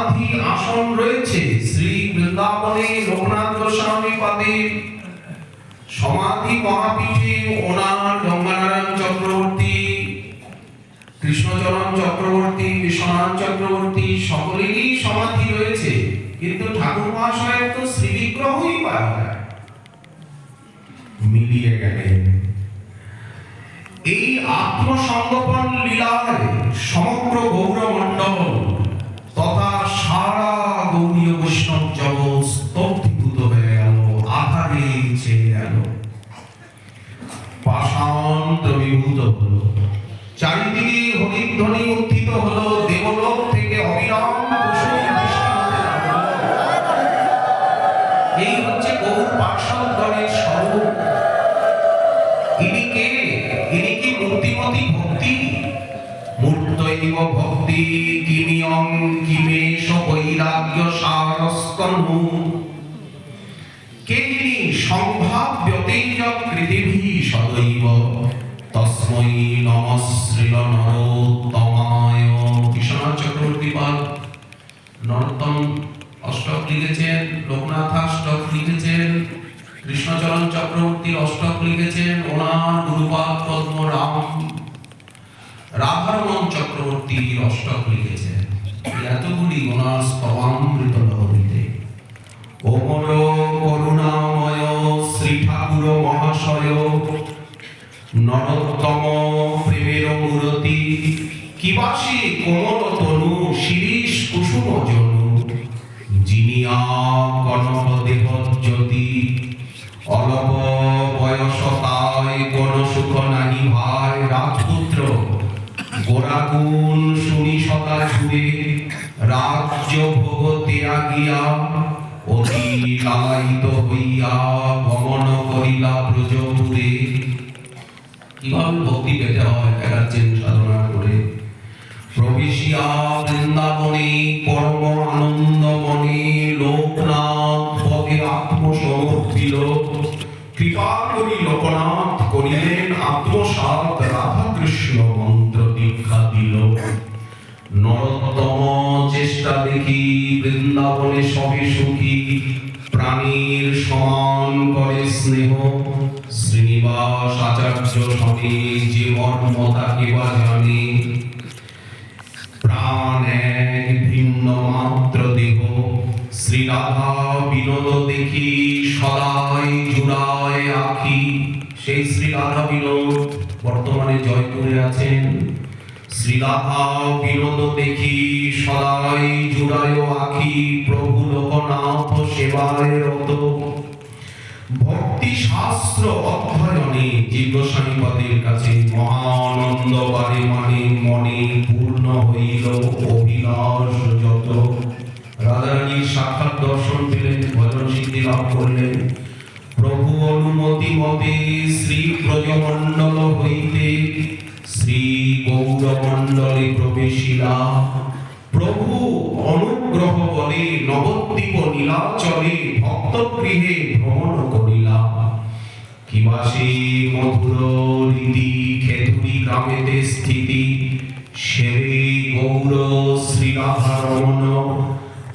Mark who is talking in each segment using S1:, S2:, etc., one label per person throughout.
S1: সমাধি আসন রয়েছে শ্রী বৃন্দাবনে লোকনাথ গোস্বামী পাদের সমাধি মহাপীঠে ওনার গঙ্গানারায়ণ চক্রবর্তী, কৃষ্ণচরণ চক্রবর্তী, বিশ্বনাথ চক্রবর্তী সকলেরই সমাধি রয়েছে, কিন্তু ঠাকুর মহাশয়ের তো শ্রীবিগ্রহই পাওয়া যায়। মিলিয়ে গেলেন। এই আত্মসংগোপন লীলায় সমগ্র গৌরমণ্ডল তথা সারা গৌরীয় বৈষ্ণব জগৎ স্তব্ধীভূত হয়ে গেল, আধারে ছেয়ে গেল, পাষাণ দ্রবীভূত হলো। চারিদিকে হরিধ্বনি উত্থিত হলো, দেবলোক থেকে অবিরাম কুসুম বৃষ্টি হতে লাগলো। এই হচ্ছে গৌর পার্শ্বদগণের স্বরূপ। ইনি কে? ইনি কি মূর্তিমতী ভক্তি? মূর্তৈব ভক্তি কিমিয়ং কিমেশ বৈরাগ্য সারস্তনু। কে ইনি? সম্ভাব্যতেজ কৃতিভি সদৈব তস্मै নমঃ শ্রীল নরোত্তমায়। বিশ্বনাথ চক্রবর্তী পাদ নরোত্তম অষ্টক লিখেছেন, লোকনাথাষ্টক লিখেছেন, কৃষ্ণচরণ চক্রবর্তীর অষ্টক লিখেছেন, ওনার গুরুপাদ পদ্ম রাধারমণ চক্রবর্তীর অষ্টক লিখেছেন। এতগুলি ওনার স্তবামৃত লহরীতে। ওমর করুণাময় শ্রী ঠাকুর মহাশয় নরোত্তম প্রেমের মূরতি, কিবাসী কোমল তনু শিরীষ কুসুম জনু, জিনিয়া কনক দেহজ্যোতি, অলপ বয়সতায় গণসুখ নাহি ভাই, রাজপুত্র গোরাগুণ শুনি সদা জুড়ে, রাজ্য ভোগ ত্যাগিয়া অতি লালায়িত হইয়া গমন করিলা ব্রজপুরে। কিভাবে ভক্তি পেতে হয় দেখাচ্ছেন সাধনা করে। প্রবেশিয়া বৃন্দাবনে পরম আনন্দ মনে, লোকনাথ পদে আত্মসমর্পিল, কৃপা করি লোকনাথ করিলেন আত্মসাৎ, রাধা কৃষ্ণ মন্ত্র দীক্ষা দিল। নরোত্তম চেষ্টা দেখি বৃন্দাবনে সবে সুখী, প্রাণীর সমান করে স্নেহ, শ্রীনিবাস আচার্য সবে যে মর্ম তাকে বা জানে। প্রাণ এক ভিন্ন মাত্র দেহ, শ্রী রাধা বিনোদ দেখি সদাই জুড়ায় আখি। সেই শ্রী রাধা বিনোদ বর্তমানে জয়পুরে আছেন। শ্রী রাধা বিনোদ দেখি সদাই জুড়ায় আখি, প্রভু লোকনাথ সেবায় রত। ভক্তি শাস্ত্র অধ্যয়নে জীবস্বামীপদের কাছে মহানন্দ বারে মানে মনে পূর্ণ হইল অভিলাষ যত। রাধারানীর সাক্ষাৎ দর্শন পেলেন, ভজন সিদ্ধি লাভ করলেন। প্রভু অনুমতি মতে শ্রী ব্রজমণ্ডল হইতে শ্রী গৌরমণ্ডলে প্রবেশিলা। প্রভু অনুগ্রহ বলে নবদ্বীপ নীলাচলে ভক্তগৃহে ভ্রমণ করিলা। কিবাসে মধুর রীতি খেতুরি গ্রামেতে স্থিতি, সেবে গৌর শ্রী রাধারমণ,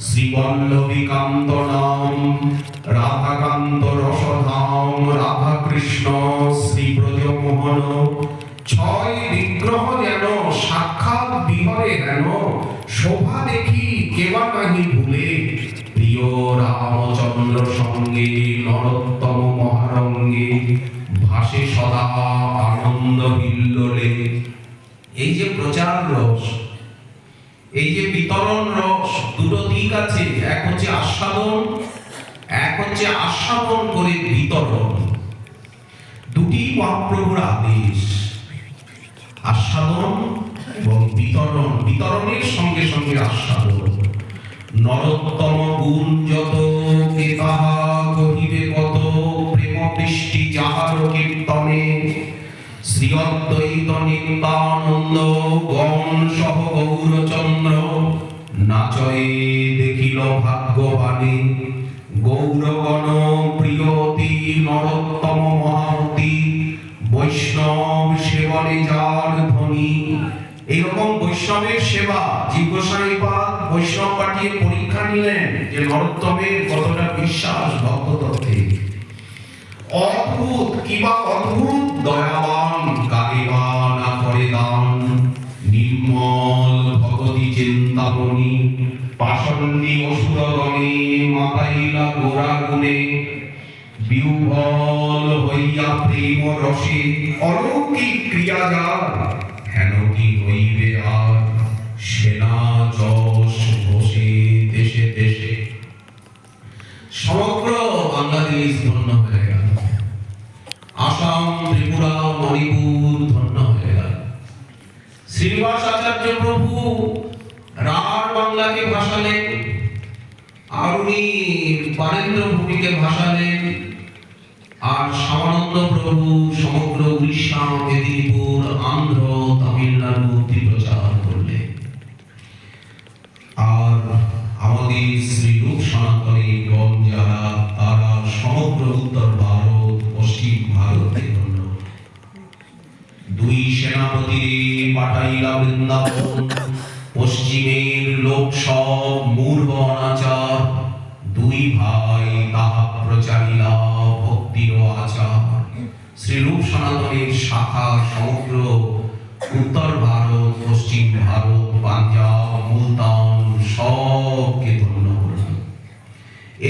S1: শ্রীবল্লভী কান্ত নাম, রাধাকান্ত রসধাম, রাধা কৃষ্ণ শ্রী ব্রজমোহন। ছয় বিগ্রহ যেন সাক্ষাৎ বিহরে হেন, শোভা দেখি কেবা নাহি ভুলে, প্রিয় রামচন্দ্র সঙ্গে নরোত্তম মহারঙ্গে, ভাসে সদা আনন্দ হিল্লোলে। এই যে প্রচার রস, এই যে বিতরণ রস, দুটো দিক আছে। এক হচ্ছে আস্বাদন, এক হচ্ছে আস্বাদন করে বিতরণ। দুটি মহাপ্রভুর আদেশ, আস্বাদন এবং বিতরণ। বিতরণের সঙ্গে সঙ্গে আস্বাদন। নরোত্তম গুণ যত কে তাহা কহিবে কত, প্রেম বৃষ্টি যাহার কীর্তনে, শ্রী অদ্বৈত নিত্যানন্দ গণ সহ গৌরচন্দ্র, নাচয়ে দেখিল ভাগ্যবানে। গৌরগণ প্রিয়তি নরোত্তম মহামতি, বৈষ্ণব সেবনে যার ধ্বনি। এইরকম বৈষ্ণবের সেবা জীবগোস্বামীপাদ বৈষ্ণব পাঠিয়ে পরীক্ষা নিলেন যে নরোত্তমের কতটা বিশ্বাস ভক্ততত্ত্বে। অদ্ভুত কিবা অদ্ভুত দয়াবান, কারে বা না করে দান, নির্মল ভগতি চিন্তামণি, পাষণ্ডী অসুরগণে মাতাইলা গোরা গুণে, বিহ্বল হইয়া প্রেম রসে অলৌকিক ক্রিয়া যার, হেন কি হইবে আর সেনা যশ বসে দেশে দেশে। সমগ্র বাংলাদেশ ধন্য হয়ে গেল, আসাম, ত্রিপুরা, মণিপুর ধন্য হয়ে গেল। শ্রীনিবাস আচার্য প্রভু রাঢ় বাংলাকে ভাসালেন, আর উনি বারেন্দ্র ভূমিকে ভাসালেন, আর শ্যামানন্দ প্রভু সমগ্র উড়িষ্যা, মেদিনীপুর, আন্ধ্র, তামিলনাড়ু অবধি প্রচার করলেন। আর আমাদের শ্রীরূপ সনাতনীগণ যারা, তারা সমগ্র উত্তর ভারত, পশ্চিম ভারতে ধন্য। দুই সেনাপতিরে পাঠাইলা বৃন্দাবন, পশ্চিমের লোক সব মূর্খ অনাচার, দুই ভাই তাহা প্রচারিলা ভক্তির আচার। শ্রীরূপ সনাতনের শাখা সমগ্র উত্তর ভারত, পশ্চিম ভারত, পাঞ্জাব, মুলতান সবকে ধন্য করল।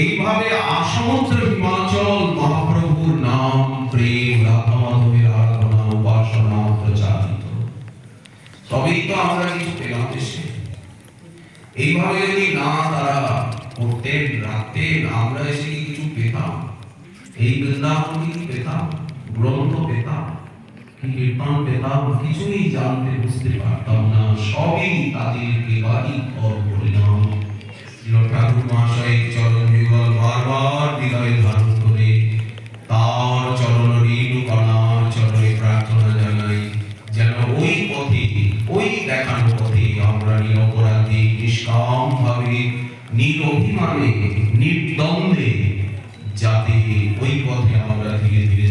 S1: এইভাবে আসমুদ্র হিমাচল মহাপ্রভুর নাম, প্রেম, রাধা মাধবের আরাধনা, উপাসনা প্রচারিত। তবেই তো আমরা কিছু পেলাম দেশে। এইভাবে যদি না তারা করতেন, রাখতেন, আমরা এসে কিছু পেতাম? এই বৃন্দাবন কি পেতাম? গ্রন্থ পেতাম? কি কীর্তন পেতাম? কিছুই জানতে বুঝতে পারতাম না। সবই তাদের কৃপারই ফল পরিণাম। ঠাকুর মহাশয়ের চরণ যুগল বারবার হৃদয়ে ধারণ করে তার চরণ ঋণ কণার চরণে প্রার্থনা জানাই, যেন ওই পথে, ওই দেখানো পথে আমরা নিরপরাধে, নিষ্কাম ভাবে, নিরভিমানে, নির্দ্বন্দ্বে, যাতে ওই পথে আমরা ধীরে ধীরে